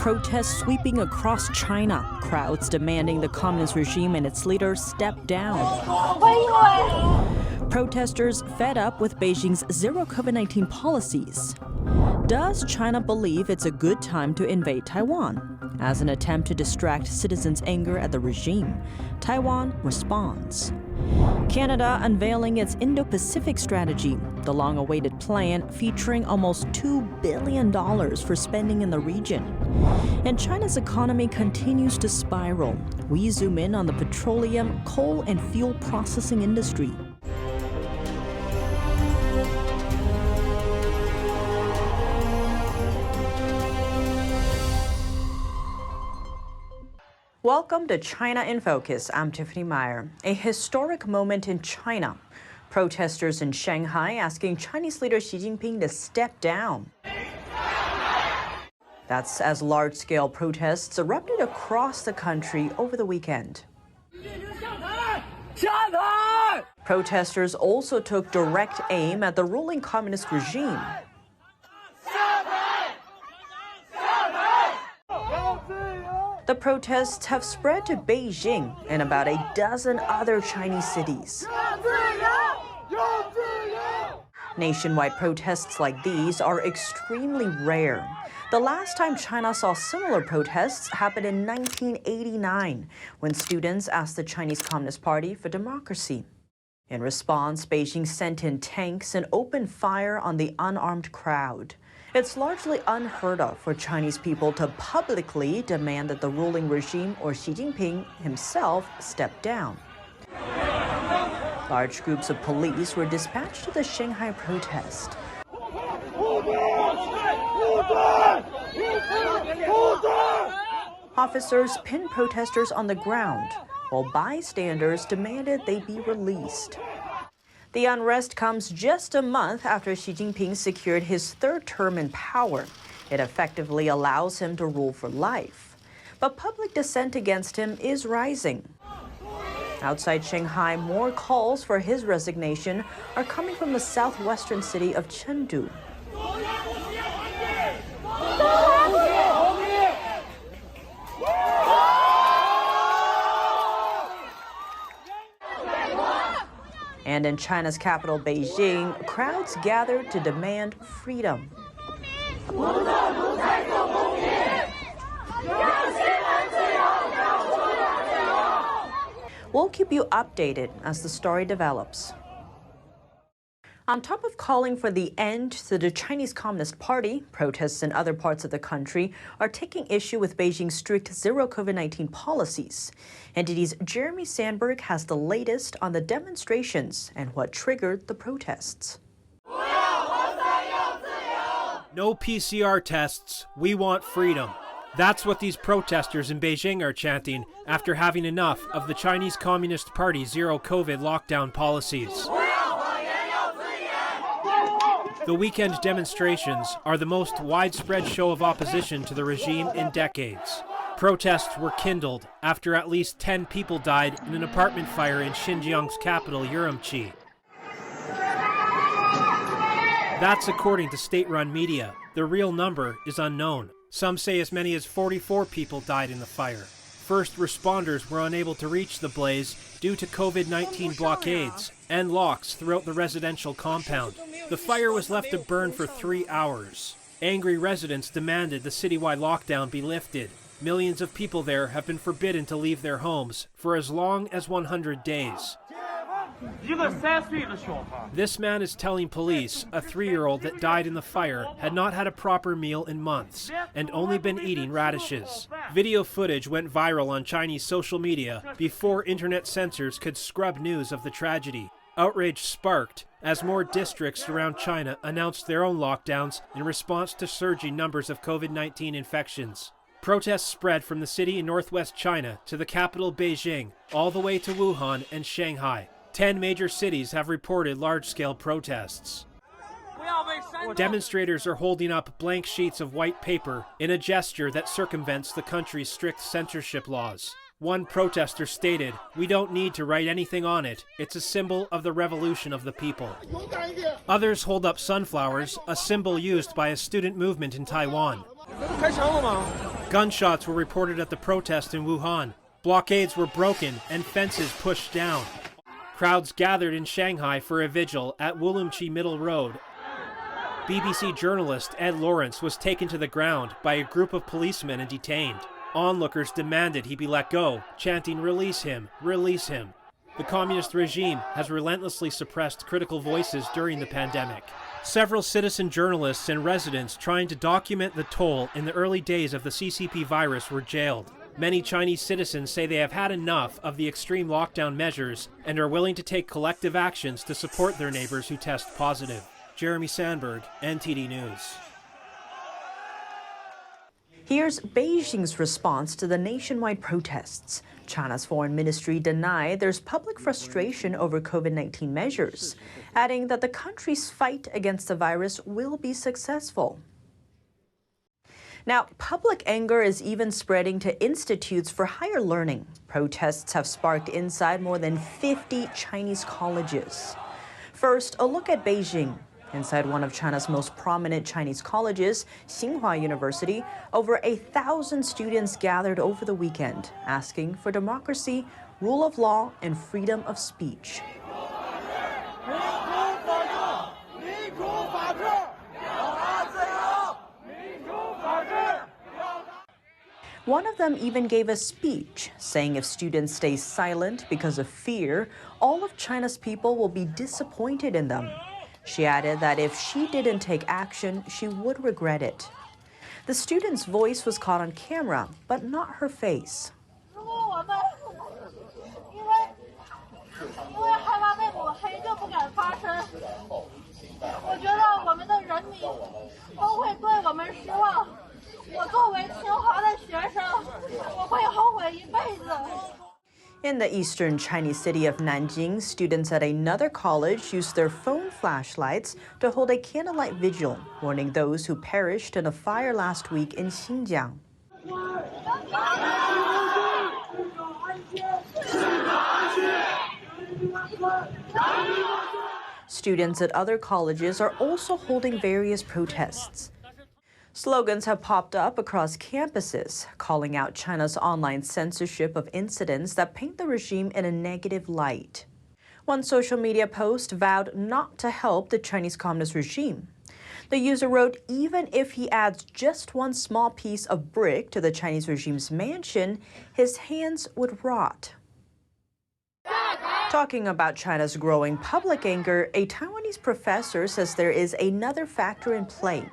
Protests sweeping across China, crowds demanding the communist regime and its leader step down. Protesters fed up with Beijing's zero COVID-19 policies. Does China believe it's a good time to invade Taiwan? As an attempt to distract citizens' anger at the regime, Taiwan responds. Canada unveiling its Indo-Pacific strategy, the long-awaited plan featuring almost $2 billion for spending in the region. And China's economy continues to spiral. We zoom in on the petroleum, coal, and fuel processing industry. Welcome to China in Focus. I'm Tiffany Meyer. A historic moment in China. Protesters in Shanghai asking Chinese leader Xi Jinping to step down. That's as large-scale protests erupted across the country over the weekend. Protesters also took direct aim at the ruling communist regime. The protests have spread to Beijing and about a dozen other Chinese cities. Nationwide protests like these are extremely rare. The last time China saw similar protests happened in 1989, when students asked the Chinese Communist Party for democracy. In response, Beijing sent in tanks and opened fire on the unarmed crowd. It's largely unheard of for Chinese people to publicly demand that the ruling regime or Xi Jinping himself step down. Large groups of police were dispatched to the Shanghai protest. Officers pinned protesters on the ground, while bystanders demanded they be released. The unrest comes just a month after Xi Jinping secured his third term in power. It effectively allows him to rule for life. But public dissent against him is rising. Outside Shanghai, more calls for his resignation are coming from the southwestern city of Chengdu. And in China's capital, Beijing, crowds gathered to demand freedom. We'll keep you updated as the story develops. On top of calling for the end to the Chinese Communist Party, protests in other parts of the country are taking issue with Beijing's strict zero COVID-19 policies. NTD's Jeremy Sandberg has the latest on the demonstrations and what triggered the protests. No PCR tests, we want freedom. That's what these protesters in Beijing are chanting after having enough of the Chinese Communist Party's zero COVID lockdown policies. The weekend demonstrations are the most widespread show of opposition to the regime in decades. Protests were kindled after at least 10 people died in an apartment fire in Xinjiang's capital, Urumqi. That's according to state-run media. The real number is unknown. Some say as many as 44 people died in the fire. First responders were unable to reach the blaze due to COVID-19 blockades and locks throughout the residential compound. The fire was left to burn for 3 hours. Angry residents demanded the citywide lockdown be lifted. Millions of people there have been forbidden to leave their homes for as long as 100 days. This man is telling police a 3-year-old that died in the fire had not had a proper meal in months and only been eating radishes. Video footage went viral on Chinese social media before internet censors could scrub news of the tragedy. Outrage sparked as more districts around China announced their own lockdowns in response to surging numbers of COVID-19 infections. Protests spread from the city in northwest China to the capital Beijing, all the way to Wuhan and Shanghai. 10 major cities have reported large-scale protests. Demonstrators are holding up blank sheets of white paper in a gesture that circumvents the country's strict censorship laws. One protester stated, "We don't need to write anything on it. It's a symbol of the revolution of the people." Others hold up sunflowers, a symbol used by a student movement in Taiwan. Gunshots were reported at the protest in Wuhan. Blockades were broken and fences pushed down. Crowds gathered in Shanghai for a vigil at Woolwich Middle Road. BBC journalist Ed Lawrence was taken to the ground by a group of policemen and detained. Onlookers demanded he be let go, chanting, "Release him, release him." The communist regime has relentlessly suppressed critical voices during the pandemic. Several citizen journalists and residents trying to document the toll in the early days of the CCP virus were jailed. Many Chinese citizens say they have had enough of the extreme lockdown measures and are willing to take collective actions to support their neighbors who test positive. Jeremy Sandberg, NTD News. Here's Beijing's response to the nationwide protests. China's foreign ministry denied there's public frustration over COVID-19 measures, adding that the country's fight against the virus will be successful. Now, public anger is even spreading to institutes for higher learning. Protests have sparked inside more than 50 Chinese colleges. First, a look at Beijing. Inside one of China's most prominent Chinese colleges, Tsinghua University, over 1,000 students gathered over the weekend, asking for democracy, rule of law, and freedom of speech. One of them even gave a speech, saying if students stay silent because of fear, all of China's people will be disappointed in them. She added that if she didn't take action, she would regret it. The student's voice was caught on camera, but not her face. In the eastern Chinese city of Nanjing, students at another college used their phone flashlights to hold a candlelight vigil, mourning those who perished in a fire last week in Xinjiang. Students at other colleges are also holding various protests. Slogans have popped up across campuses, calling out China's online censorship of incidents that paint the regime in a negative light. One social media post vowed not to help the Chinese Communist regime. The user wrote, even if he adds just one small piece of brick to the Chinese regime's mansion, his hands would rot. Talking about China's growing public anger, a Taiwanese professor says there is another factor in play.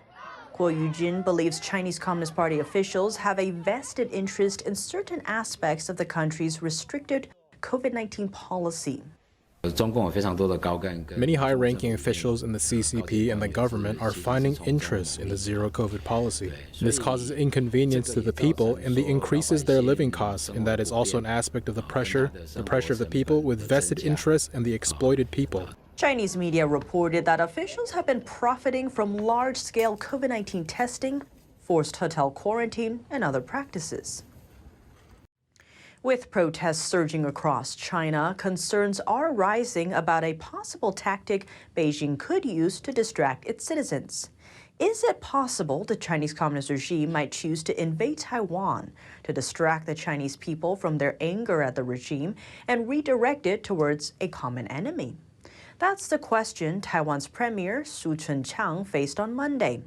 Kuo Yujin believes Chinese Communist Party officials have a vested interest in certain aspects of the country's restricted COVID-19 policy. Many high-ranking officials in the CCP and the government are finding interest in the zero-COVID policy. This causes inconvenience to the people and increases their living costs, and that is also an aspect of the pressure of the people with vested interests and the exploited people. Chinese media reported that officials have been profiting from large-scale COVID-19 testing, forced hotel quarantine, and other practices. With protests surging across China, concerns are rising about a possible tactic Beijing could use to distract its citizens. Is it possible the Chinese Communist regime might choose to invade Taiwan to distract the Chinese people from their anger at the regime and redirect it towards a common enemy? That's the question Taiwan's Premier Su Chun-chang faced on Monday.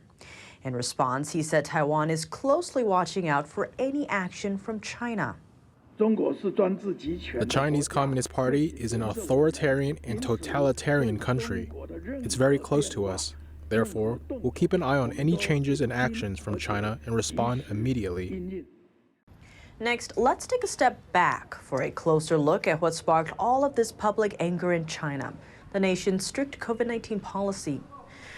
In response, he said Taiwan is closely watching out for any action from China. The Chinese Communist Party is an authoritarian and totalitarian country. It's very close to us. Therefore, we'll keep an eye on any changes and actions from China and respond immediately. Next, let's take a step back for a closer look at what sparked all of this public anger in China, the nation's strict COVID-19 policy.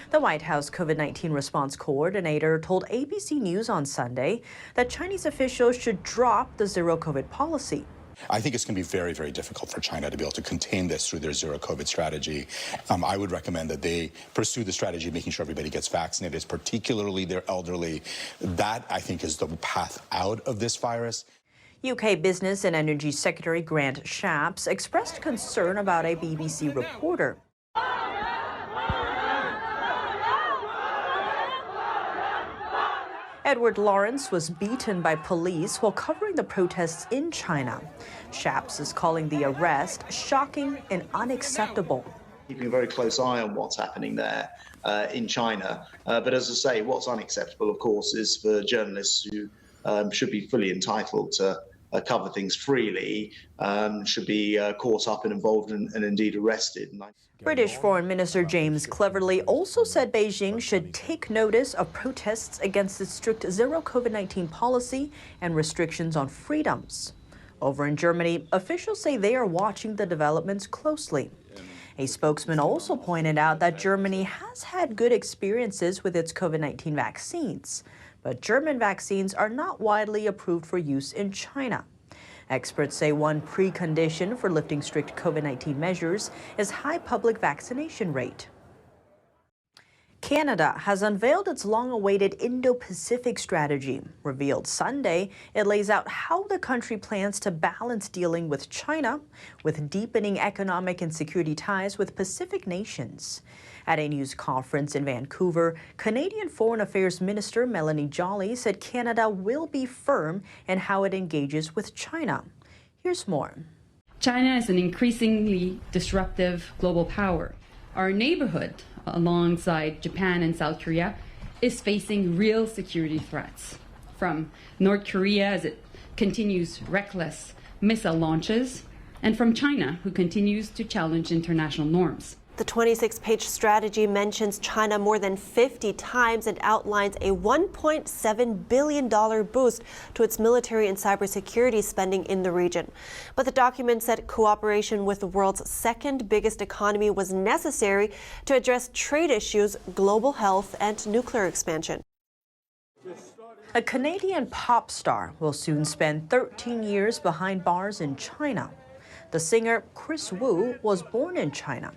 The White House COVID-19 response coordinator told ABC News on Sunday that Chinese officials should drop the zero-COVID policy. I think it's going to be very, very difficult for China to be able to contain this through their zero-COVID strategy. I would recommend that they pursue the strategy of making sure everybody gets vaccinated, particularly their elderly. That, I think, is the path out of this virus. UK Business and Energy Secretary Grant Shapps expressed concern about a BBC reporter. Edward Lawrence was beaten by police while covering the protests in China. Shaps is calling the arrest shocking and unacceptable. Keeping a very close eye on what's happening there in China. But as I say, what's unacceptable, of course, is for journalists who should be fully entitled to cover things freely, should be caught up and involved and indeed arrested. British Foreign Minister James Cleverly also said Beijing should take notice of protests against its strict zero COVID-19 policy and restrictions on freedoms. Over in Germany, officials say they are watching the developments closely. A spokesman also pointed out that Germany has had good experiences with its COVID-19 vaccines, but German vaccines are not widely approved for use in China. Experts say one precondition for lifting strict COVID-19 measures is high public vaccination rate. Canada has unveiled its long-awaited Indo-Pacific strategy. Revealed Sunday, it lays out how the country plans to balance dealing with China with deepening economic and security ties with Pacific nations. At a news conference in Vancouver, Canadian Foreign Affairs Minister Melanie Joly said Canada will be firm in how it engages with China. Here's more. China is an increasingly disruptive global power. Our neighborhood, alongside Japan and South Korea, is facing real security threats. From North Korea as it continues reckless missile launches, and from China, who continues to challenge international norms. The 26-page strategy mentions China more than 50 times and outlines a $1.7 billion boost to its military and cybersecurity spending in the region. But the document said cooperation with the world's second biggest economy was necessary to address trade issues, global health, and nuclear expansion. A Canadian pop star will soon spend 13 years behind bars in China. The singer Kris was born in China.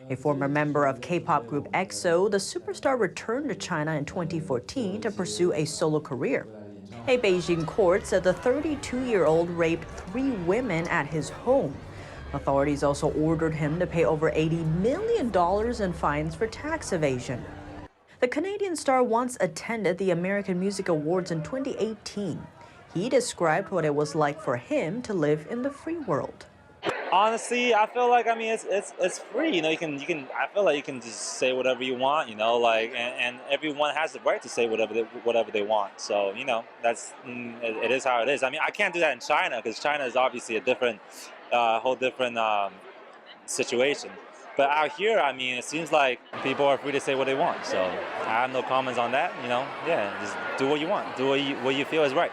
A former member of K-pop group EXO, the superstar returned to China in 2014 to pursue a solo career. A Beijing court said the 32-year-old raped 3 women at his home. Authorities also ordered him to pay over $80 million in fines for tax evasion. The Canadian star once attended the American Music Awards in 2018. He described what it was like for him to live in the free world. Honestly, I feel like it's free. I feel like you can just say whatever you want. And everyone has the right to say whatever they want. So it is how it is. I can't do that in China because China is obviously a whole different situation. But out here, it seems like people are free to say what they want. So I have no comments on that. Just do what you want. Do what you feel is right.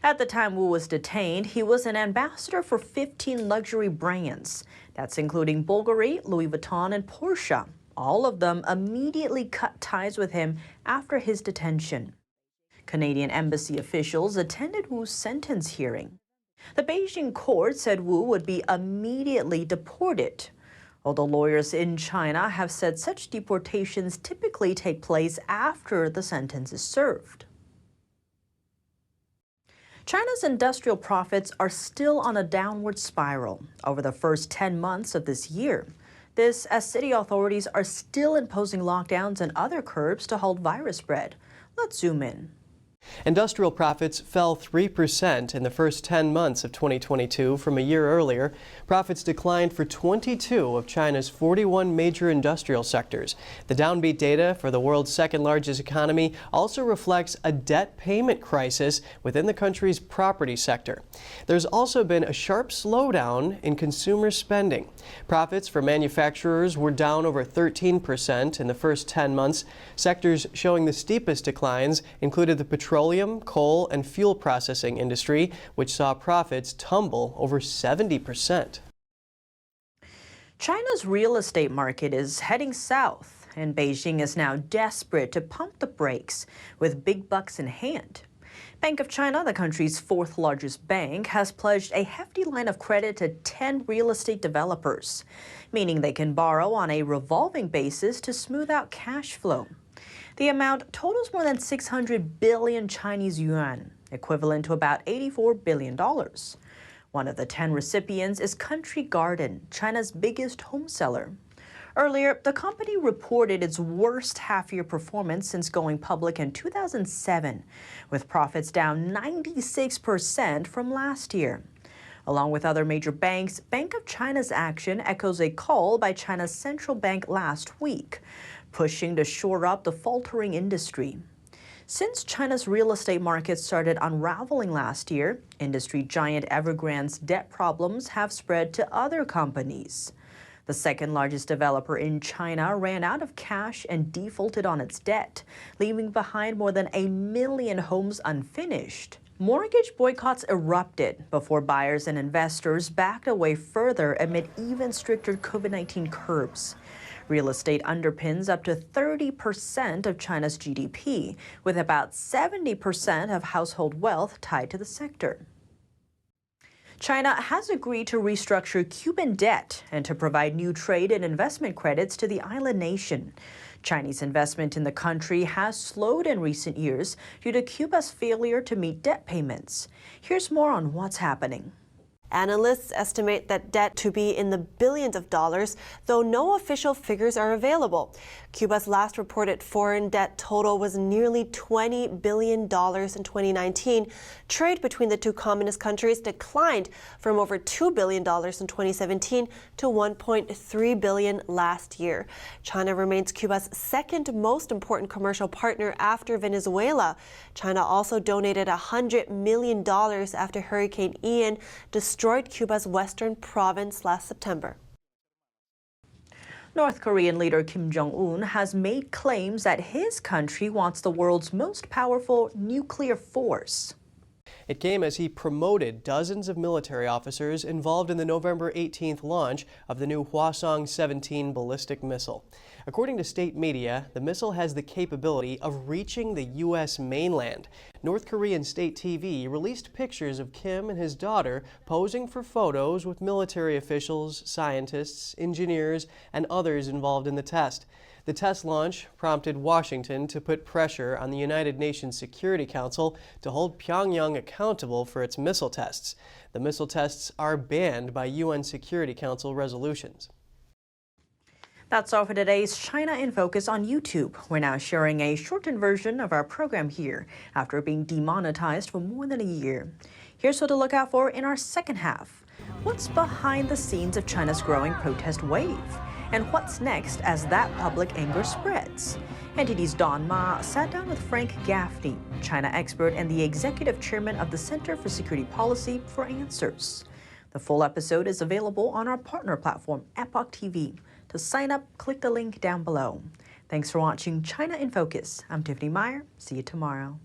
At the time Wu was detained, he was an ambassador for 15 luxury brands. That's including Bulgari, Louis Vuitton, and Porsche. All of them immediately cut ties with him after his detention. Canadian embassy officials attended Wu's sentence hearing. The Beijing court said Wu would be immediately deported. Although lawyers in China have said such deportations typically take place after the sentence is served. China's industrial profits are still on a downward spiral over the first 10 months of this year. This as city authorities are still imposing lockdowns and other curbs to halt virus spread. Let's zoom in. Industrial profits fell 3% in the first 10 months of 2022 from a year earlier. Profits declined for 22 of China's 41 major industrial sectors. The downbeat data for the world's second largest economy also reflects a debt payment crisis within the country's property sector. There's also been a sharp slowdown in consumer spending. Profits for manufacturers were down over 13% in the first 10 months. Sectors showing the steepest declines included the petroleum, coal, and fuel processing industry, which saw profits tumble over 70%. China's real estate market is heading south, and Beijing is now desperate to pump the brakes with big bucks in hand. Bank of China, the country's 4th largest bank, has pledged a hefty line of credit to 10 real estate developers, meaning they can borrow on a revolving basis to smooth out cash flow. The amount totals more than 600 billion Chinese yuan, equivalent to about $84 billion. One of the 10 recipients is Country Garden, China's biggest home seller. Earlier, the company reported its worst half-year performance since going public in 2007, with profits down 96% from last year. Along with other major banks, Bank of China's action echoes a call by China's central bank last week, pushing to shore up the faltering industry. Since China's real estate market started unraveling last year, industry giant Evergrande's debt problems have spread to other companies. The second largest developer in China ran out of cash and defaulted on its debt, leaving behind more than 1 million homes unfinished. Mortgage boycotts erupted before buyers and investors backed away further amid even stricter COVID-19 curbs. Real estate underpins up to 30% of China's GDP, with about 70% of household wealth tied to the sector. China has agreed to restructure Cuban debt and to provide new trade and investment credits to the island nation. Chinese investment in the country has slowed in recent years due to Cuba's failure to meet debt payments. Here's more on what's happening. Analysts estimate that debt to be in the billions of dollars, though no official figures are available. Cuba's last reported foreign debt total was nearly $20 billion in 2019. Trade between the two communist countries declined from over $2 billion in 2017 to $1.3 billion last year. China remains Cuba's second most important commercial partner after Venezuela. China also donated $100 million after Hurricane Ian destroyed Cuba's western province last September. North Korean leader Kim Jong-un has made claims that his country wants the world's most powerful nuclear force. It came as he promoted dozens of military officers involved in the November 18th launch of the new Hwasong-17 ballistic missile. According to state media, the missile has the capability of reaching the U.S. mainland. North Korean state TV released pictures of Kim and his daughter posing for photos with military officials, scientists, engineers, and others involved in the test. The test launch prompted Washington to put pressure on the United Nations Security Council to hold Pyongyang accountable for its missile tests. The missile tests are banned by UN Security Council resolutions. That's all for today's China in Focus on YouTube. We're now sharing a shortened version of our program here after being demonetized for more than a year. Here's what to look out for in our second half. What's behind the scenes of China's growing protest wave? And what's next as that public anger spreads? NTD's Don Ma sat down with Frank Gaffney, China expert and the executive chairman of the Center for Security Policy, for answers. The full episode is available on our partner platform, Epoch TV. To sign up, click the link down below. Thanks for watching China in Focus. I'm Tiffany Meyer. See you tomorrow.